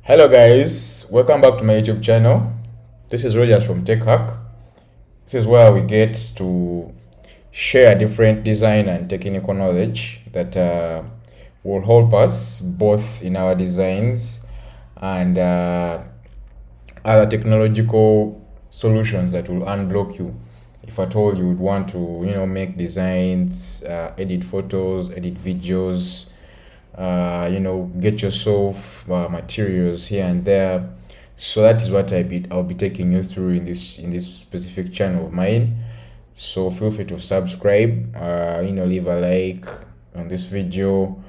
Hello guys, welcome back to my YouTube channel. This is Rogers from Tech Hack. This is where we get to share different design and technical knowledge that will help us both in our designs and other technological solutions that will unblock you. If at all you would want to, make designs, edit photos, edit videos, get yourself materials here and there. So that is what I'll be taking you through in this specific channel of mine. So feel free to subscribe, leave a like on this video,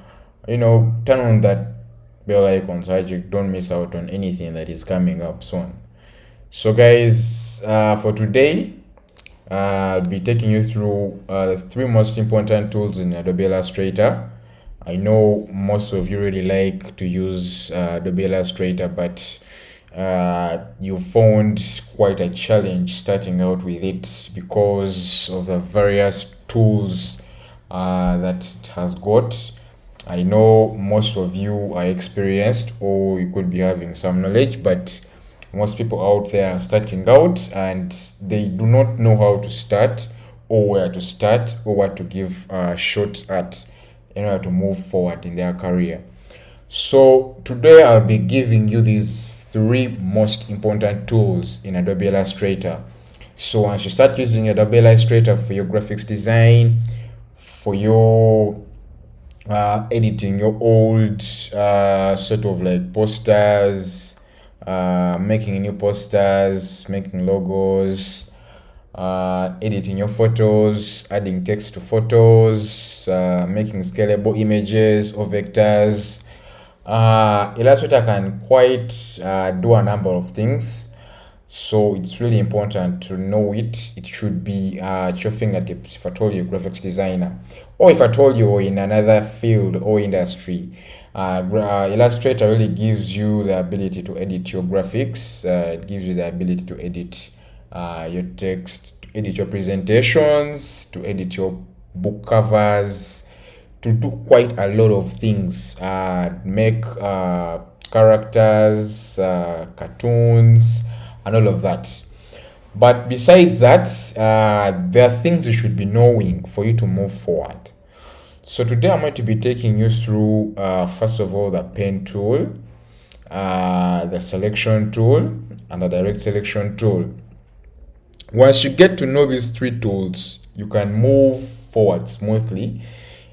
turn on that bell icon so that you don't miss out on anything that is coming up soon. So guys, for today, I'll be taking you through the three most important tools in Adobe Illustrator. I know most of you really like to use Adobe Illustrator, but you found quite a challenge starting out with it because of the various tools that it has got. I know most of you are experienced or you could be having some knowledge, but most people out there are starting out and they do not know how to start or where to start or what to give a shot at in order to move forward in their career. So today I'll be giving you these three most important tools in Adobe Illustrator. So once you start using Adobe Illustrator for your graphics design, for your editing your old sort of like posters, making new posters, making logos, editing your photos, adding text to photos, making scalable images or vectors. Illustrator can quite do a number of things, so it's really important to know it. It should be at your fingertips if I told you graphics designer, or if I told you in another field or industry. Illustrator really gives you the ability to edit your graphics. It gives you the ability to edit your text, to edit your presentations, to edit your book covers, to do quite a lot of things, make characters, cartoons, and all of that. But besides that, there are things you should be knowing for you to move forward. So today I'm going to be taking you through, first of all, the pen tool, the selection tool, and the direct selection tool. Once you get to know these three tools, you can move forward smoothly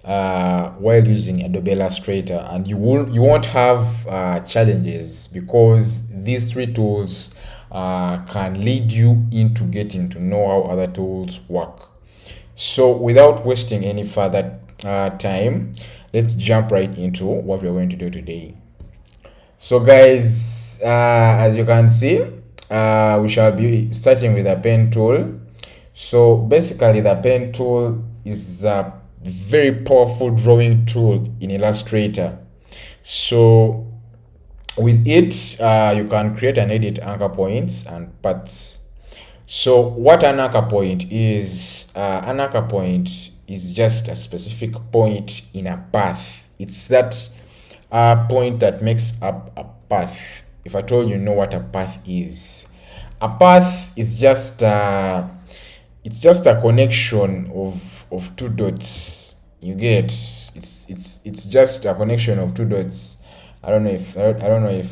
while using Adobe Illustrator, and you won't have challenges because these three tools can lead you into getting to know how other tools work. So without wasting any further time, let's jump right into what we're going to do today. So guys, as you can see, we shall be starting with the pen tool. So basically the pen tool is a very powerful drawing tool in Illustrator. So with it, you can create and edit anchor points and paths. So what an anchor point is, an anchor point is just a specific point in a path. It's that point that makes up a path. If at all you know what a path is, a path is just it's just a connection of two dots. You get it's just a connection of two dots. I don't know if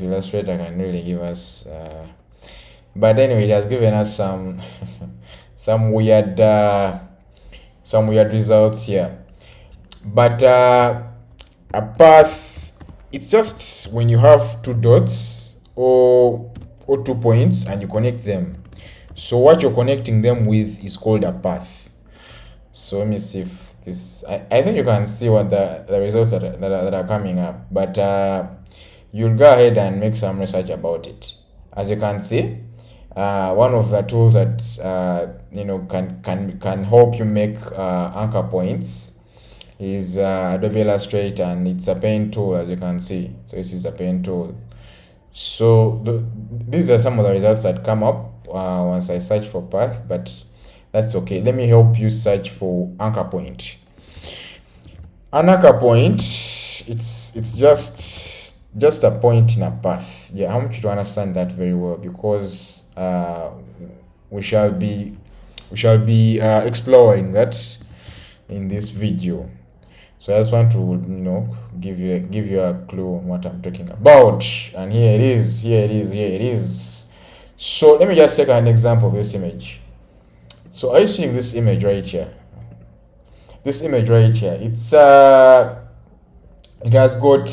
Illustrator can really give us but anyway, it has given us some some weird results here. But a path, it's just when you have two dots or 2 points and you connect them. So what you're connecting them with is called a path. So let me see if this, I think you can see what the results that are coming up, but you'll go ahead and make some research about it. As you can see, one of the tools that can help you make anchor points is Adobe Illustrator, and it's a pen tool, as you can see. So this is a pen tool. So these are some of the results that come up once I search for path, but that's okay. Let me help you search for anchor point. An anchor point, it's just just a point in a path. Yeah, I want you to understand that very well, because we shall be exploring that in this video. So I just want to give you a clue on what I'm talking about. And here it is. So let me just take an example of this image. So are you seeing this image right here? This image right here, it's it has got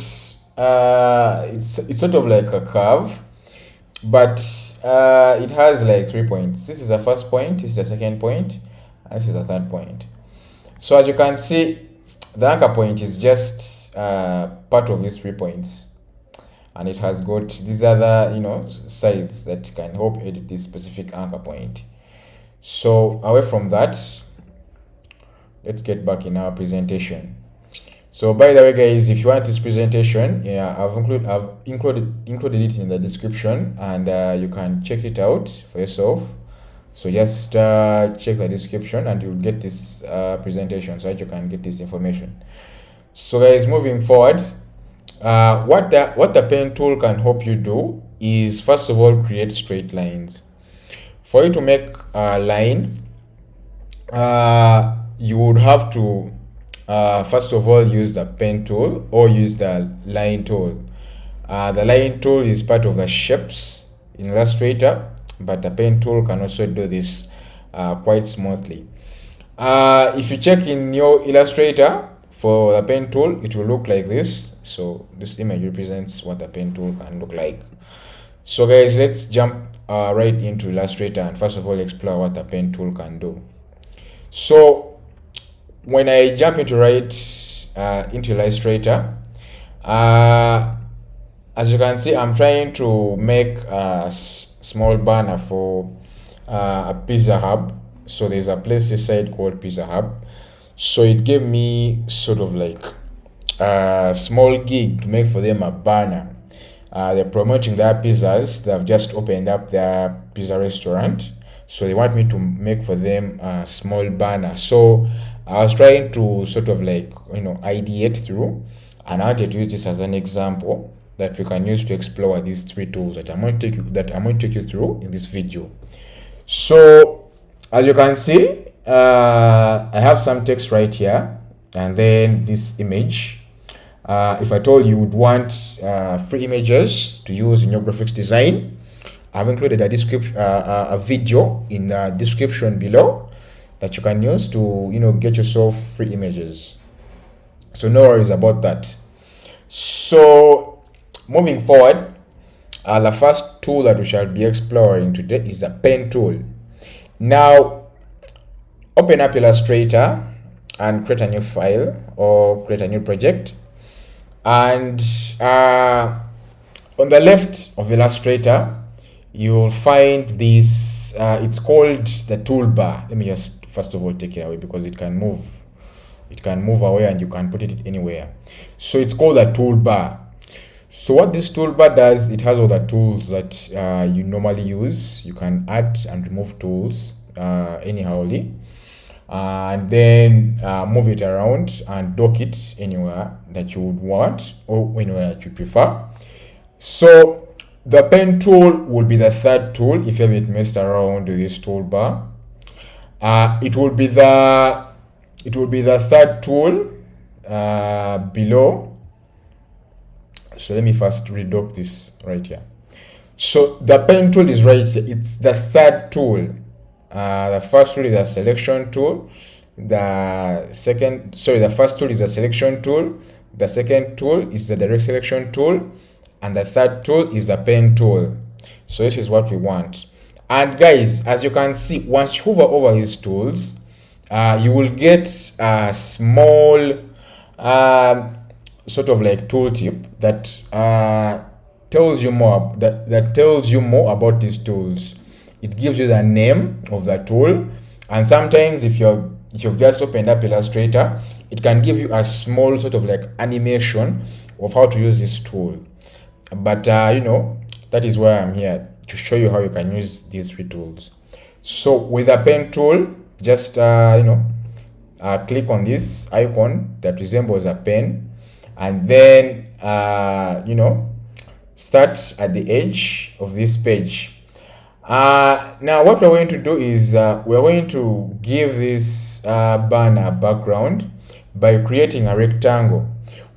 it's sort of like a curve, but it has like 3 points. This is the first point, this is the second point, and this is the third point. So as you can see, the anchor point is just part of these 3 points, and it has got these other sides that can help edit this specific anchor point. So away from that, let's get back in our presentation. So by the way, guys, if you want this presentation, yeah, I've included it in the description, and you can check it out for yourself. So just check the description and you'll get this presentation, so that you can get this information. So guys, moving forward, what the pen tool can help you do is, first of all, create straight lines. For you to make a line, you would have to first of all use the pen tool or use the line tool. The line tool is part of the shapes in Illustrator, but the pen tool can also do this quite smoothly. If you check in your Illustrator for the pen tool, it will look like this. So this image represents what the pen tool can look like. So guys, let's jump right into Illustrator and first of all explore what the pen tool can do. So when I jump into Illustrator, as you can see, I'm trying to make a small banner for a Pizza Hub. So there's a place inside called Pizza Hub. So it gave me sort of like a small gig to make for them a banner. They're promoting their pizzas. They've just opened up their pizza restaurant, so they want me to make for them a small banner. So I was trying to sort of like ideate through, and I wanted to use this as an example that we can use to explore these 3 tools that I'm going to take you through in this video. So as you can see, I have some text right here, and then this image. If I told you would want 3 images to use in your graphics design, I've included a video in the description below that you can use to get yourself 3 images. So no worries about that. So moving forward, the first tool that we shall be exploring today is the pen tool. Now open up Illustrator and create a new file or create a new project. And on the left of Illustrator, you'll find this, it's called the toolbar. Let me just first of all take it away, because it can move away and you can put it anywhere. So it's called a toolbar. So what this toolbar does, it has all the tools that you normally use. You can add and remove tools anyhowly, and then move it around and dock it anywhere that you would want or anywhere that you prefer. So the pen tool will be the third tool. If you haven't messed around with this toolbar, it will be the third tool below. So let me first redock this right here. So the pen tool is right here. It's the third tool. The first tool is a selection tool. The first tool is a selection tool. The second tool is the direct selection tool, and the third tool is the pen tool. So this is what we want. And guys, as you can see, once you hover over these tools, you will get a small sort of like tooltip that tells you more about these tools. It gives you the name of the tool, and sometimes if you've just opened up Illustrator, it can give you a small sort of like animation of how to use this tool. But that is why I'm here, to show you how you can use these 3 tools. So with the pen tool, just click on this icon that resembles a pen, and then start at the edge of this page. Now what we're going to do is we're going to give this banner a background by creating a rectangle.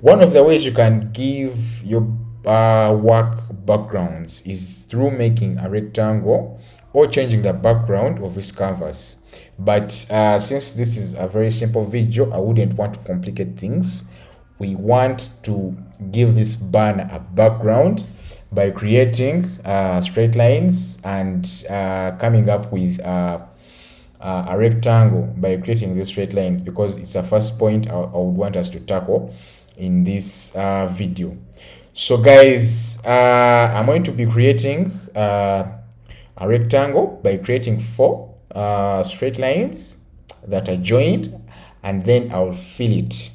One of the ways you can give your work backgrounds is through making a rectangle or changing the background of this canvas. But since this is a very simple video, I wouldn't want to complicate things. We want to give this banner a background by creating straight lines and coming up with a rectangle by creating this straight line, because it's the first point I would want us to tackle in this video. So guys, I'm going to be creating a rectangle by creating 4 straight lines that are joined, and then I'll fill it.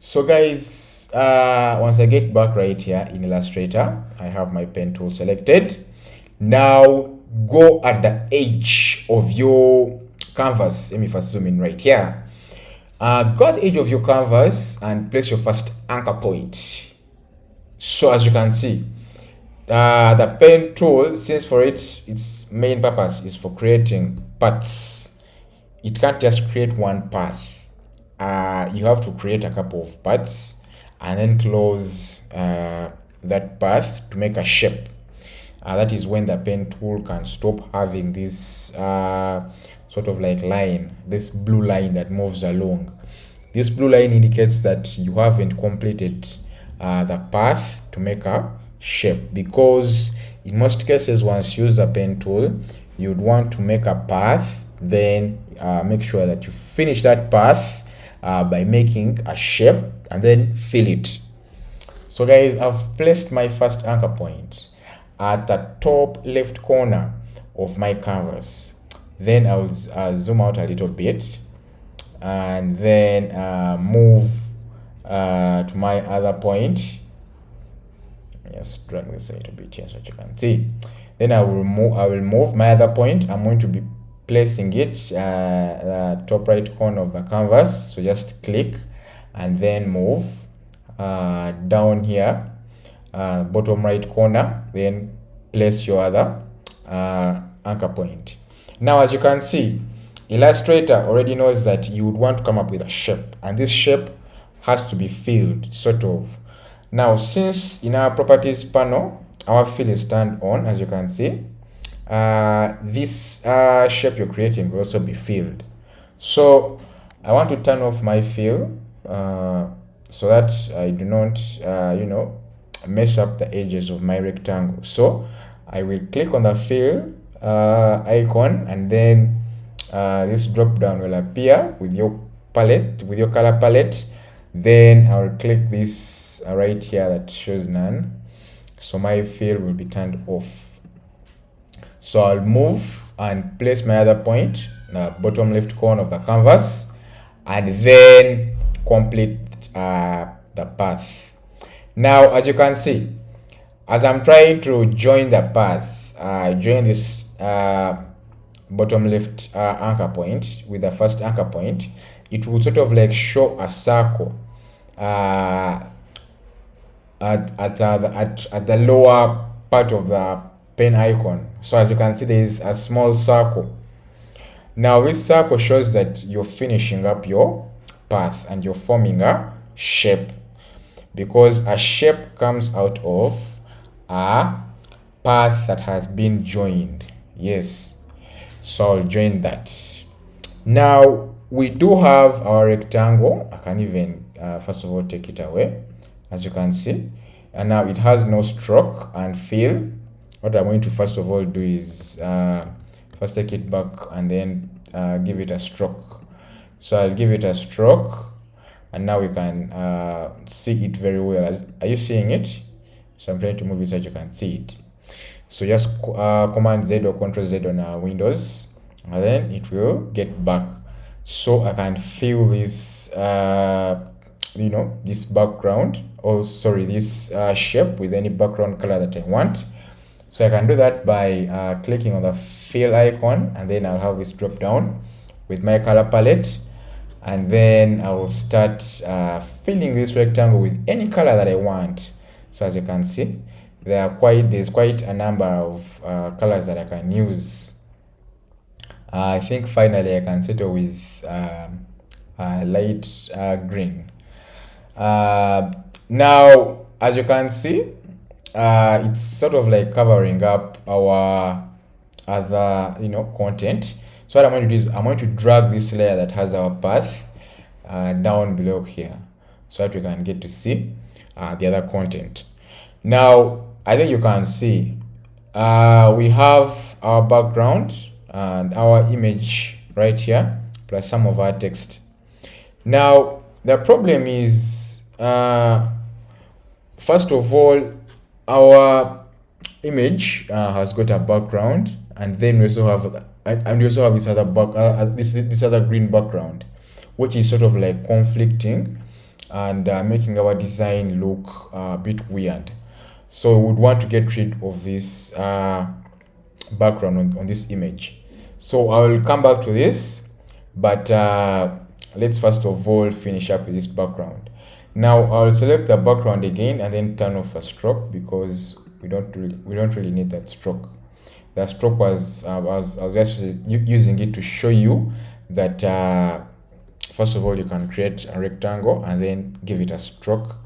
So guys, once I get back right here in Illustrator, I have my pen tool selected. Now go at the edge of your canvas. Let me first zoom in right here. Go at the edge of your canvas and place your first anchor point. So as you can see, the pen tool, since for its main purpose is for creating paths, it can't just create one path. You have to create a couple of paths and then close that path to make a shape. That is when the pen tool can stop having this sort of like line, this blue line that moves along. This blue line indicates that you haven't completed the path to make a shape, because in most cases once you use the pen tool, you'd want to make a path, then make sure that you finish that path by making a shape and then fill it. So guys, I've placed my first anchor point at the top left corner of my canvas. Then I'll zoom out a little bit and then move to my other point. Just drag this a little bit here so you can see. Then I will move my other point. I'm going to be placing it the top right corner of the canvas. So just click and then move down here, bottom right corner, then place your other anchor point. Now as you can see, Illustrator already knows that you would want to come up with a shape, and this shape has to be filled, sort of. Now since in our properties panel our fill is turned on, as you can see, this shape you're creating will also be filled. So I want to turn off my fill so that I do not mess up the edges of my rectangle. So I will click on the fill icon, and then this drop down will appear with your palette, with your color palette. Then I'll click this right here that shows none, so my fill will be turned off. So I'll move and place my other point, bottom left corner of the canvas, and then complete the path. Now as you can see, as I'm trying to join the path, join this bottom left anchor point with the first anchor point, it will sort of like show a circle at the lower part of the pen icon. So as you can see, there is a small circle. Now this circle shows that you're finishing up your path and you're forming a shape, because a shape comes out of a path that has been joined. Yes, so I'll join that. Now we do have our rectangle. I can even first of all take it away, as you can see, and now it has no stroke and fill. What I'm going to first of all do is first take it back and then give it a stroke. So I'll give it a stroke, and now we can see it very well. Are you seeing it? So I'm trying to move it so you can see it. So just Command Z or Control Z on Windows, and then it will get back. So I can fill this this background, or sorry, this shape with any background color that I want. So I can do that by clicking on the fill icon, and then I'll have this drop down with my color palette, and then I will start filling this rectangle with any color that I want. So as you can see, there's quite a number of colors that I can use. I think finally I can settle with light green. Now, as you can see, it's sort of like covering up our other content. So what I'm going to do is I'm going to drag this layer that has our path down below here, so that we can get to see the other content. Now I think you can see we have our background and our image right here, plus some of our text. Now the problem is, first of all, our image has got a background, and then we also have this other this other green background, which is sort of like conflicting and making our design look a bit weird. So we would want to get rid of this background on this image. So I will come back to this, but let's first of all finish up with this background. Now I'll select the background again and then turn off the stroke, because we don't really need that stroke. The stroke was I was just using it to show you that first of all, you can create a rectangle and then give it a stroke,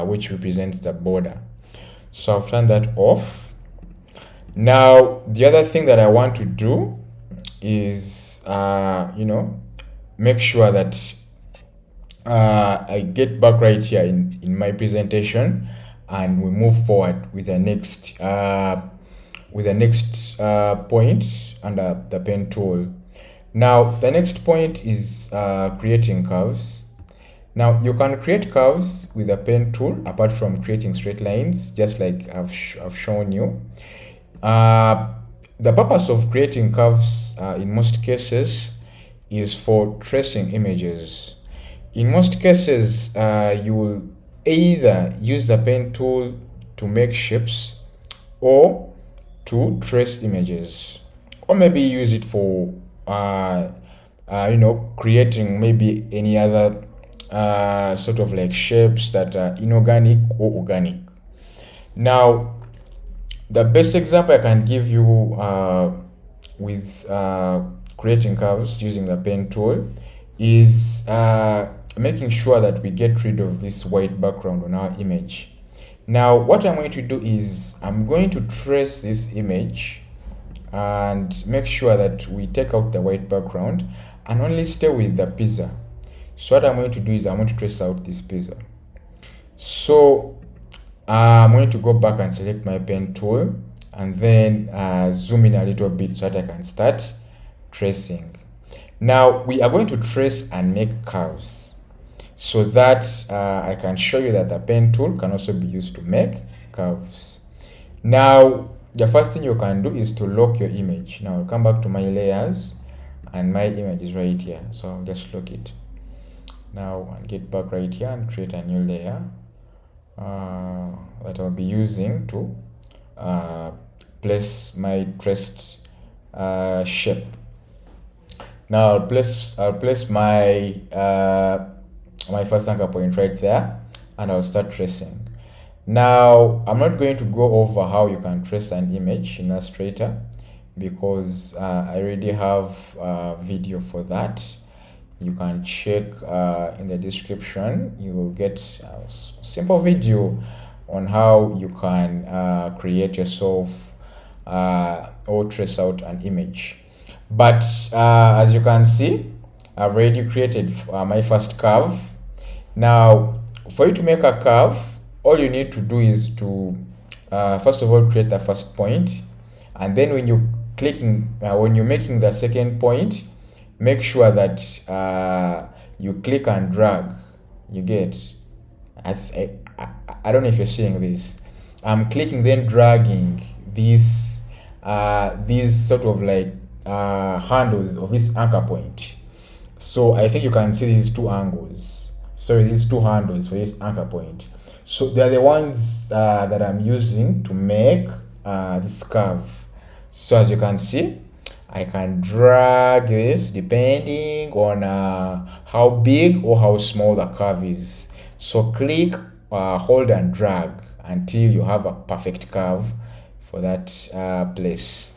which represents the border. So I've turned that off. Now the other thing that I want to do is make sure that I get back right here in my presentation, and we move forward with the next point under the pen tool. Now the next point is creating curves. Now you can create curves with the pen tool apart from creating straight lines, just like I've shown you. The purpose of creating curves in most cases is for tracing images. In most cases, you will either use the pen tool to make shapes or to trace images, or maybe use it for creating maybe any other sort of like shapes that are inorganic or organic. Now the best example I can give you with creating curves using the pen tool is making sure that we get rid of this white background on our image. Now what I'm going to do is I'm going to trace this image and make sure that we take out the white background and only stay with the pizza. So what I'm going to do is I'm going to trace out this pizza. So I'm going to go back and select my pen tool and then zoom in a little bit so that I can start tracing. Now we are going to trace and make curves, so that I can show you that the pen tool can also be used to make curves. Now the first thing you can do is to lock your image. Now I'll come back to my layers, and my image is right here, so I'll just lock it. Now I'll get back right here and create a new layer that I'll be using to place my traced shape. Now I'll place my my first anchor point right there, and I'll start tracing. Now I'm not going to go over how you can trace an image in Illustrator, because I already have a video for that. You can check in the description. You will get a simple video on how you can create yourself or trace out an image. But as you can see, I've already created my first curve. Now for you to make a curve, all you need to do is to first of all create the first point, and then when you're making the second point, make sure that you click and drag. You get, I don't know if you're seeing this. I'm clicking then dragging these sort of like handles of this anchor point. So I think you can see these two angles. So these two handles for this anchor point. So they're the ones that I'm using to make this curve. So as you can see, I can drag this depending on how big or how small the curve is. So click hold and drag until you have a perfect curve for that place.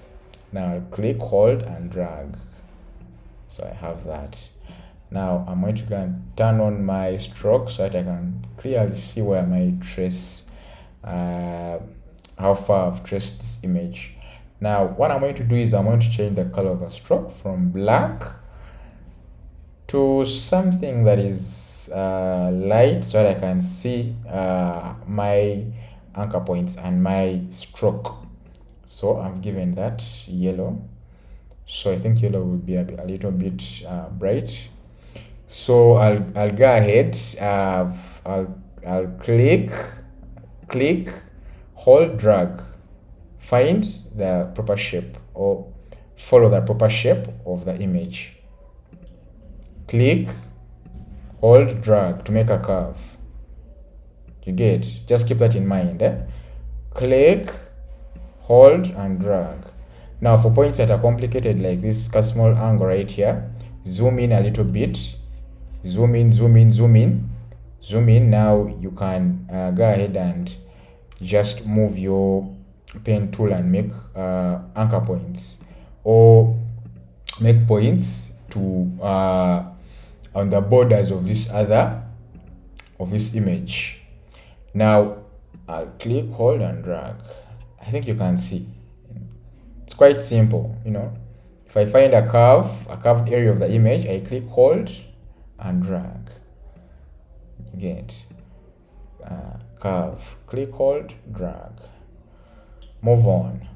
Now I'll click, hold and drag. So I have that. Now I'm going to go and turn on my stroke so that I can clearly see where my trace, how far I've traced this image. Now what I'm going to do is I'm going to change the color of the stroke from black to something that is light so that I can see my anchor points and my stroke. So I'm given that yellow. So I think yellow will be a little bit bright. So I'll go ahead. I'll click, hold, drag, find the proper shape or follow the proper shape of the image. Click, hold, drag to make a curve. You get? Just keep that in mind. Click, hold and drag. Now for points that are complicated like this small angle right here, zoom in a little bit, zoom in, zoom in, zoom in, zoom in. Now you can go ahead and just move your pen tool and make anchor points or make points to on the borders of this image. Now I'll click, hold and drag. I think you can see it's quite simple. If I find a curved area of the image, I click, hold and drag. Get curve, click, hold, drag, move on.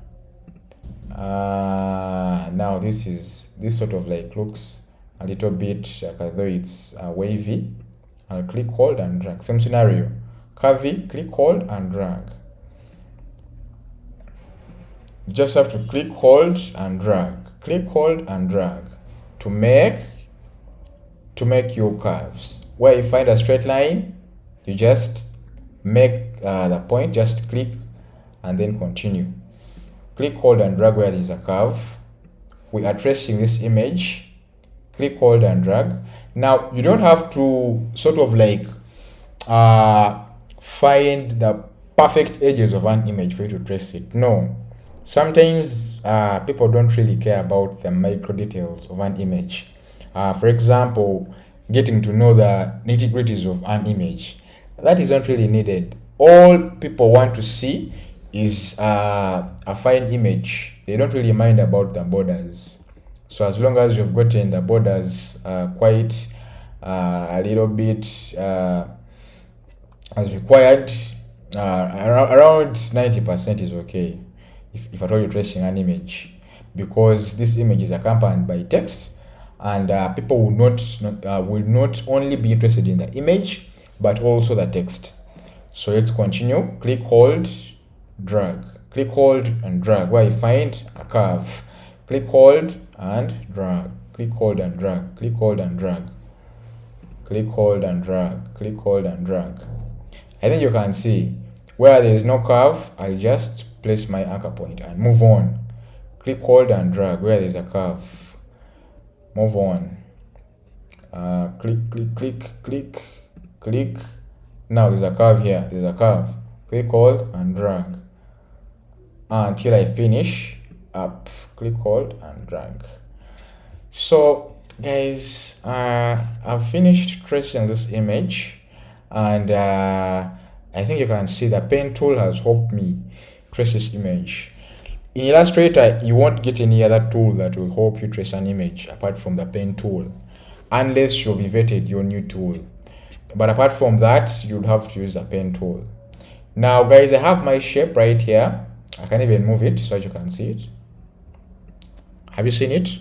Now this sort of like looks a little bit as though it's wavy. I'll click, hold and drag. Same scenario, curvy, click, hold and drag. You just have to click, hold and drag, click, hold and drag to make your curves. Where you find a straight line, you just make the point, just click and then continue. Click, hold and drag where there is a curve. We are tracing this image. Click, hold and drag. Now you don't have to sort of like find the perfect edges of an image for you to trace it. No. Sometimes people don't really care about the micro details of an image. For example, getting to know the nitty-gritties of an image. That is not really needed. All people want to see is a fine image. They don't really mind about the borders. So as long as you've gotten the borders quite a little bit as required, around 90% is okay. If at all you're tracing an image, because this image is accompanied by text, and people will not only be interested in the image but also the text. So let's continue. Click, hold, drag. Click, hold and drag where you find a curve. Click, hold and drag. Click, hold and drag. Click, hold and drag. Click, hold and drag. Click, hold and drag. I think you can see where there is no curve, I'll just place my anchor point and move on. Click, hold and drag where there is a curve. Move on. Click. Now there's a curve here. There's a curve. Click, hold and drag until I finish up. Click, hold and drag. So guys, I've finished tracing this image, and I think you can see the pen tool has helped me trace this image. In Illustrator, you won't get any other tool that will help you trace an image apart from the pen tool, unless you've invented your new tool. But apart from that, you'll have to use the pen tool. Now guys, I have my shape right here. I can even move it so that you can see it. Have you seen it?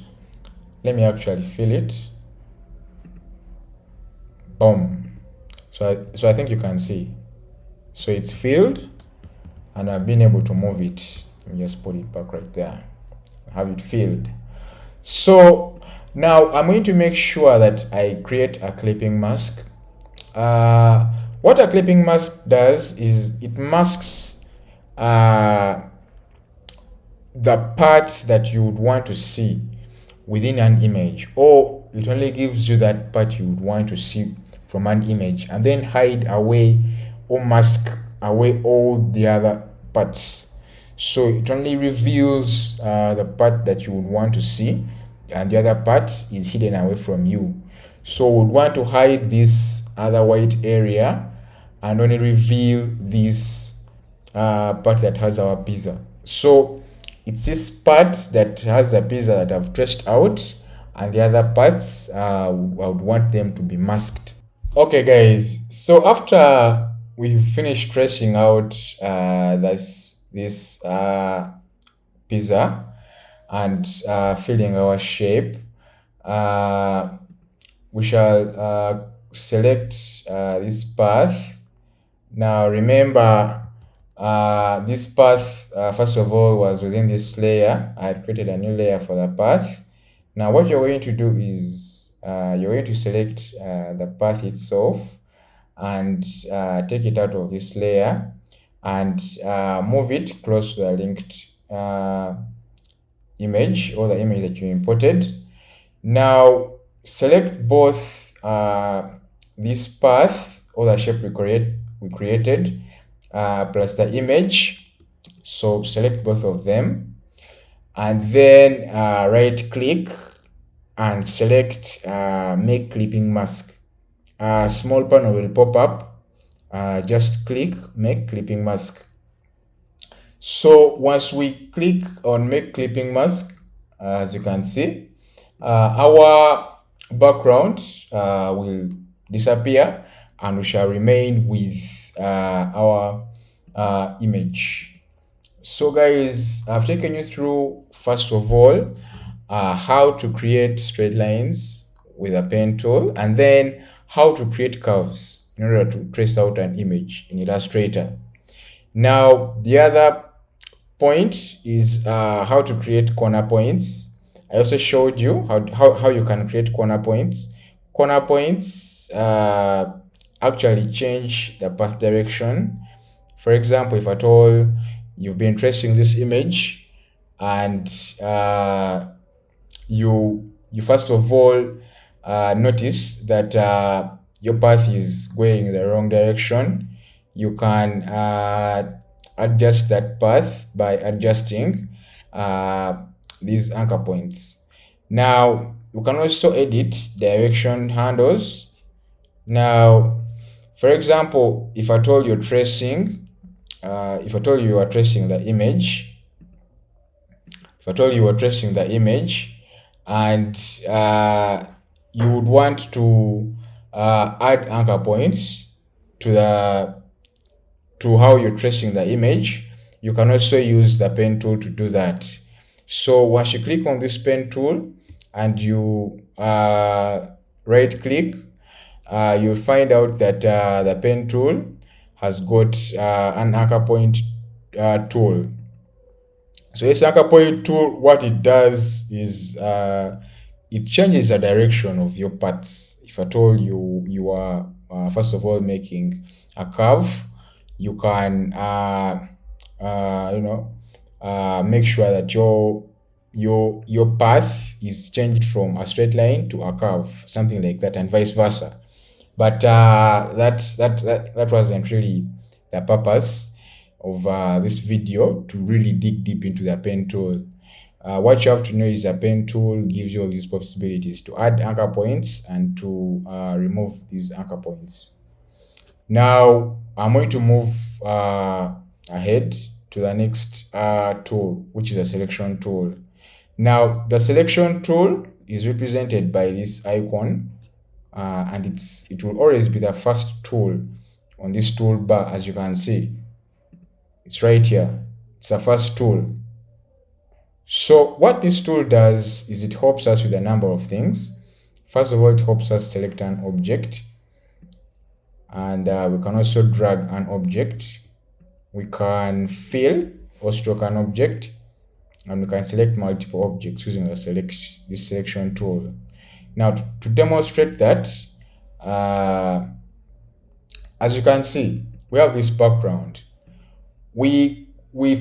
Let me actually fill it. Boom. So I think you can see. So it's filled, and I've been able to move it. Let me just put it back right there. Have it filled. So now I'm going to make sure that I create a clipping mask. What a clipping mask does is it masks the parts that you would want to see within an image, or it only gives you that part you would want to see from an image and then hide away or mask away all the other parts. So it only reveals the part that you would want to see, and the other part is hidden away from you. So we would want to hide this other white area and only reveal this part that has our pizza. So it's this part that has the pizza that I've traced out, and the other parts I would want them to be masked. Okay, guys. So after we've finished tracing out this pizza and filling our shape, we shall select this path. Now remember, this path first of all was within this layer. I had created a new layer for the path. Now what you're going to do is you're going to select the path itself and take it out of this layer and move it close to the linked image, or the image that you imported. Now select both this path or the shape we created plus the image. So select both of them and then right click and select make clipping mask. A small panel will pop up. Just click make clipping mask. So once we click on make clipping mask, as you can see, our background will disappear and we shall remain with our image. So guys, I've taken you through first of all how to create straight lines with a pen tool, and then how to create curves in order to trace out an image in Illustrator. Now the other point is how to create corner points. I also showed you how you can create corner points. Corner points actually change the path direction. For example, if at all you've been tracing this image and you first of all notice that your path is going in the wrong direction, you can adjust that path by adjusting these anchor points. Now you can also edit direction handles. Now for example, if at all you're tracing if at all you are tracing the image and you would want to add anchor points to how you're tracing the image, you can also use the pen tool to do that. So once you click on this pen tool and you right click, you'll find out that the pen tool has got an anchor point tool. So this anchor point tool, what it does is it changes the direction of your parts. If at all you are first of all making a curve, you can make sure that your path is changed from a straight line to a curve, something like that, and vice versa. But that wasn't really the purpose of this video, to really dig deep into the pen tool. What you have to know is the pen tool gives you all these possibilities to add anchor points and to remove these anchor points. Now I'm going to move ahead to the next tool, which is a selection tool. Now the selection tool is represented by this icon, and it will always be the first tool on this toolbar. As you can see, it's right here. It's the first tool. So what this tool does is it helps us with a number of things. First of all, it helps us select an object, and we can also drag an object. We can fill or stroke an object, and we can select multiple objects using this selection tool. Now to demonstrate that, as you can see, we have this background. We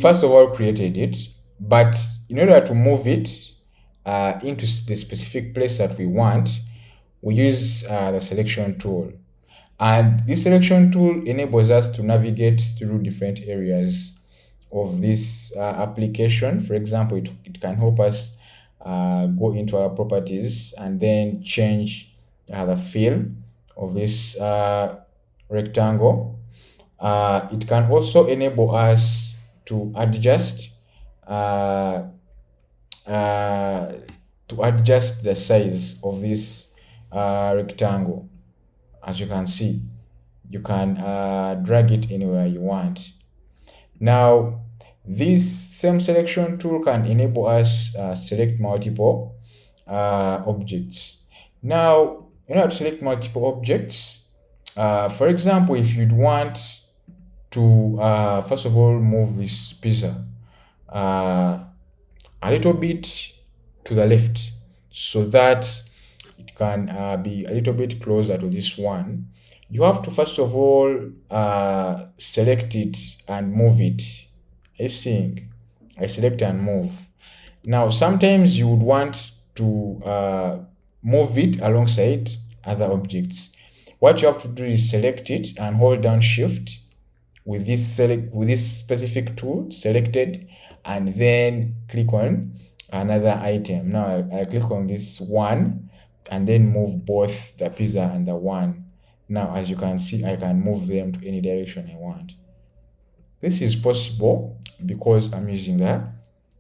first of all created it, but in order to move it into the specific place that we want, we use the selection tool. And this selection tool enables us to navigate through different areas of this application. For example, it can help us go into our properties and then change the fill of this rectangle. It can also enable us to adjust the size of this rectangle. As you can see, you can drag it anywhere you want. Now, this same selection tool can enable us select multiple objects. Now, in order to select multiple objects, for example, if you'd want to first of all move this pizza a little bit to the left so that it can be a little bit closer to this one, you have to first of all select it and move it. I think I select and move. Now sometimes you would want to move it alongside other objects. What you have to do is select it and hold down shift with this specific tool selected, and then click on another item. Now I click on this one and then move both the pizza and the one. Now as you can see, I can move them to any direction I want. This is possible because I'm using the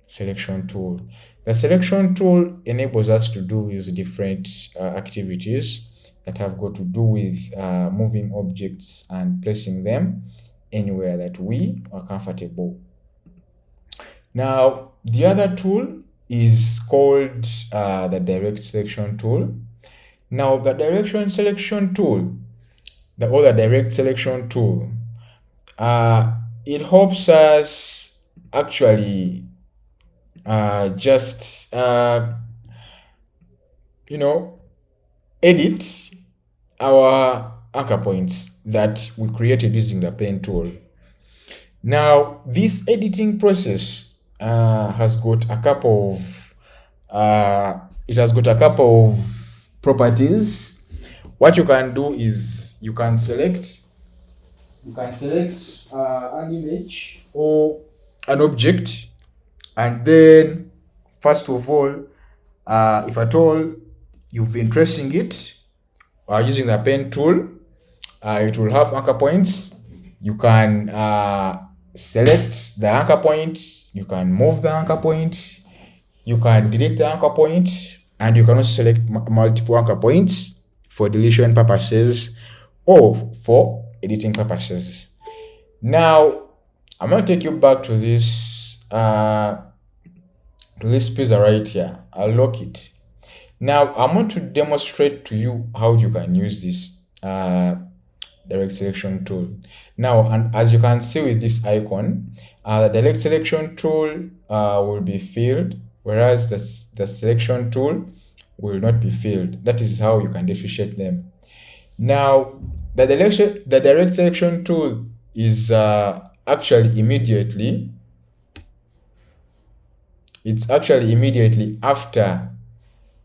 selection tool. The selection tool enables us to do these different activities that have got to do with moving objects and placing them anywhere that we are comfortable. Now, the other tool is called the direct selection tool. Now, the direct selection tool, it helps us actually just edit our anchor points that we created using the pen tool. Now, this editing process has got a couple of properties. What you can do is you can select an image or an object, and then first of all, if at all you've been tracing it using the pen tool, it will have anchor points. You can select the anchor point, you can move the anchor point, you can delete the anchor point, and you can also select multiple anchor points for deletion purposes or for editing purposes. Now, I'm going to take you back to this pizza right here. I'll lock it. Now, I'm going to demonstrate to you how you can use this direct selection tool. Now, and as you can see with this icon, the direct selection tool will be filled, whereas the selection tool will not be filled. That is how you can differentiate them. Now, the direct selection tool is actually immediately after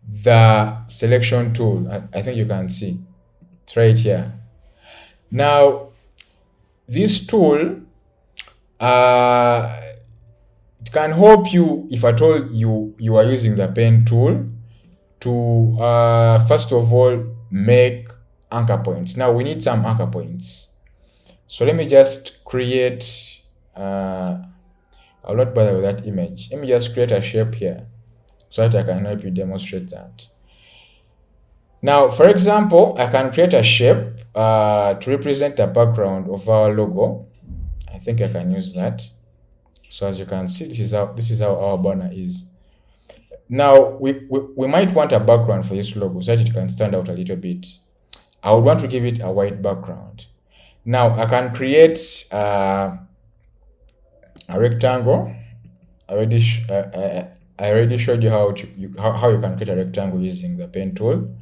the selection tool. I think you can see it's right here. Now, this tool it can help you if at all you are using the pen tool to first of all make anchor points. Now we need some anchor points, so let me just create I'll not bother with that image. Let me just create a shape here so that I can help you demonstrate that. Now, for example, I can create a shape to represent the background of our logo. I think I can use that. So as you can see, this is how our banner is. Now we might want a background for this logo so that it can stand out a little bit. I would want to give it a white background. Now I can create a rectangle. I already showed you how you can create a rectangle using the pen tool.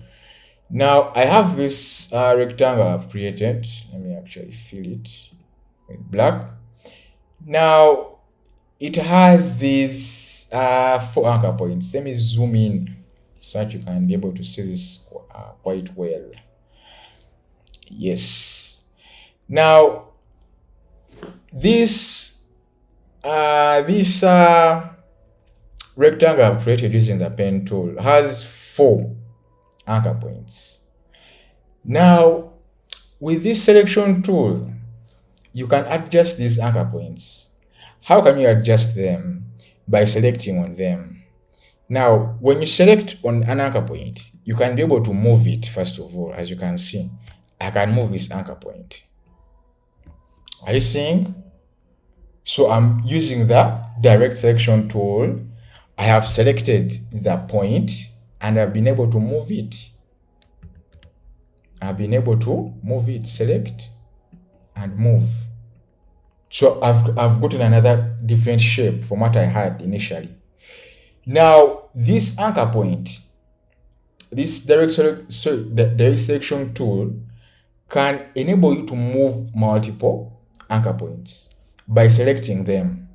Now I have this rectangle I've created. Let me actually fill it with black. Now it has these 4 anchor points. Let me zoom in so that you can be able to see this quite well. Yes. Now this rectangle I've created using the pen tool has 4 anchor points. Now with this selection tool, you can adjust these anchor points. How can you adjust them? By selecting on them. Now, when you select on an anchor point, you can be able to move it first of all. As you can see, I can move this anchor point. Are you seeing? So I'm using the direct selection tool. I have selected the point and I've been able to move it. Select and move. So I've gotten another different shape from what I had initially. Now this anchor point, this direct selection tool can enable you to move multiple anchor points by selecting them.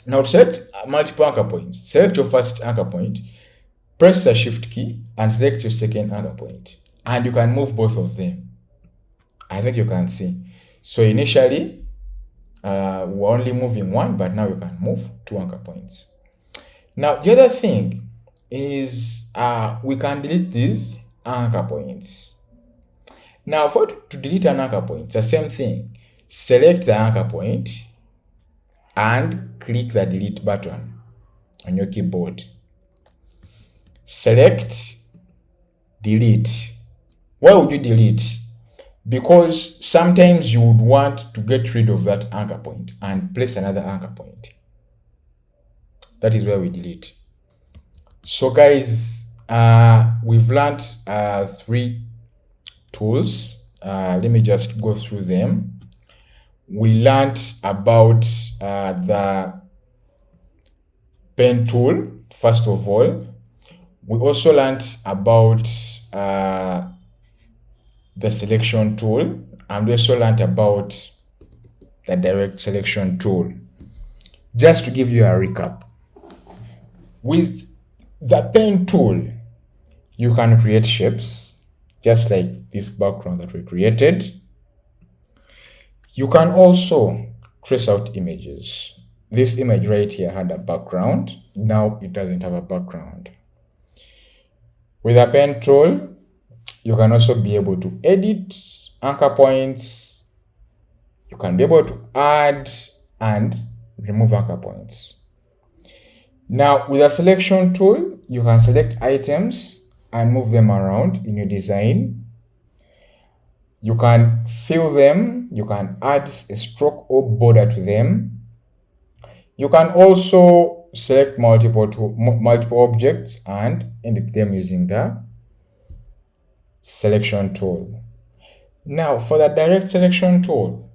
Now to select multiple anchor points, select your first anchor point, press the shift key and select your second anchor point, and you can move both of them. I think you can see. So initially we're only moving one, but now you can move 2 anchor points. Now the other thing is we can delete these anchor points. Now to delete an anchor point, it's the same thing. Select the anchor point and click the delete button on your keyboard. Select, delete. Why would you delete? Because sometimes you would want to get rid of that anchor point and place another anchor point. That is where we delete. So guys, we've learned 3 tools. Let me just go through them. We learned about the pen tool, first of all. We also learned about the selection tool, and we also learned about the direct selection tool. Just to give you a recap, with the pen tool, you can create shapes, just like this background that we created. You can also trace out images. This image right here had a background. Now it doesn't have a background. With a pen tool, you can also be able to edit anchor points. You can be able to add and remove anchor points. Now with a selection tool, you can select items and move them around in your design. You can fill them. You can add a stroke or border to them. You can also select multiple objects and edit them using the selection tool. Now for the direct selection tool,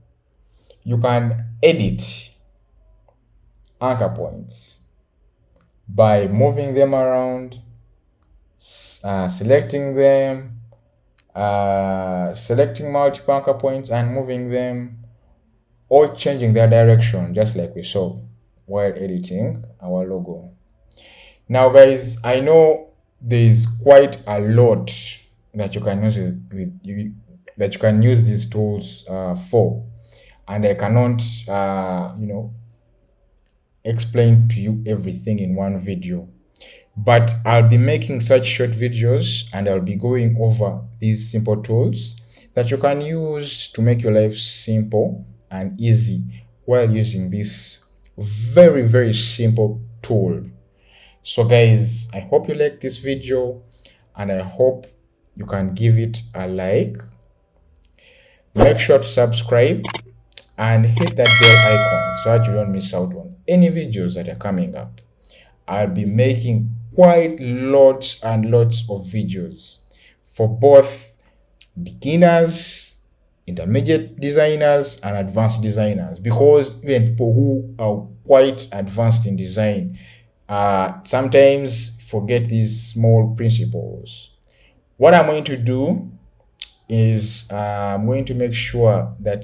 you can edit anchor points by moving them around, selecting them, selecting multiple anchor points and moving them, or changing their direction, just like we saw while editing our logo. Now guys, I know there's quite a lot that you can use these tools for, and I cannot explain to you everything in one video, but I'll be making such short videos and I'll be going over these simple tools that you can use to make your life simple and easy while using this very, very simple tool. So guys, I hope you like this video and I hope you can give it a like. Make sure to subscribe and hit that bell icon so that you don't miss out on any videos that are coming up. I'll be making quite lots and lots of videos for both beginners, intermediate designers, and advanced designers, because even people who are quite advanced in design sometimes forget these small principles. What I'm going to do is I'm going to make sure that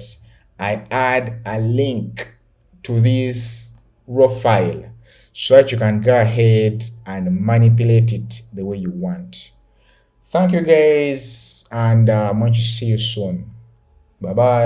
I add a link to this raw file so that you can go ahead and manipulate it the way you want. Thank you guys, and I'm going to see you soon. Bye bye.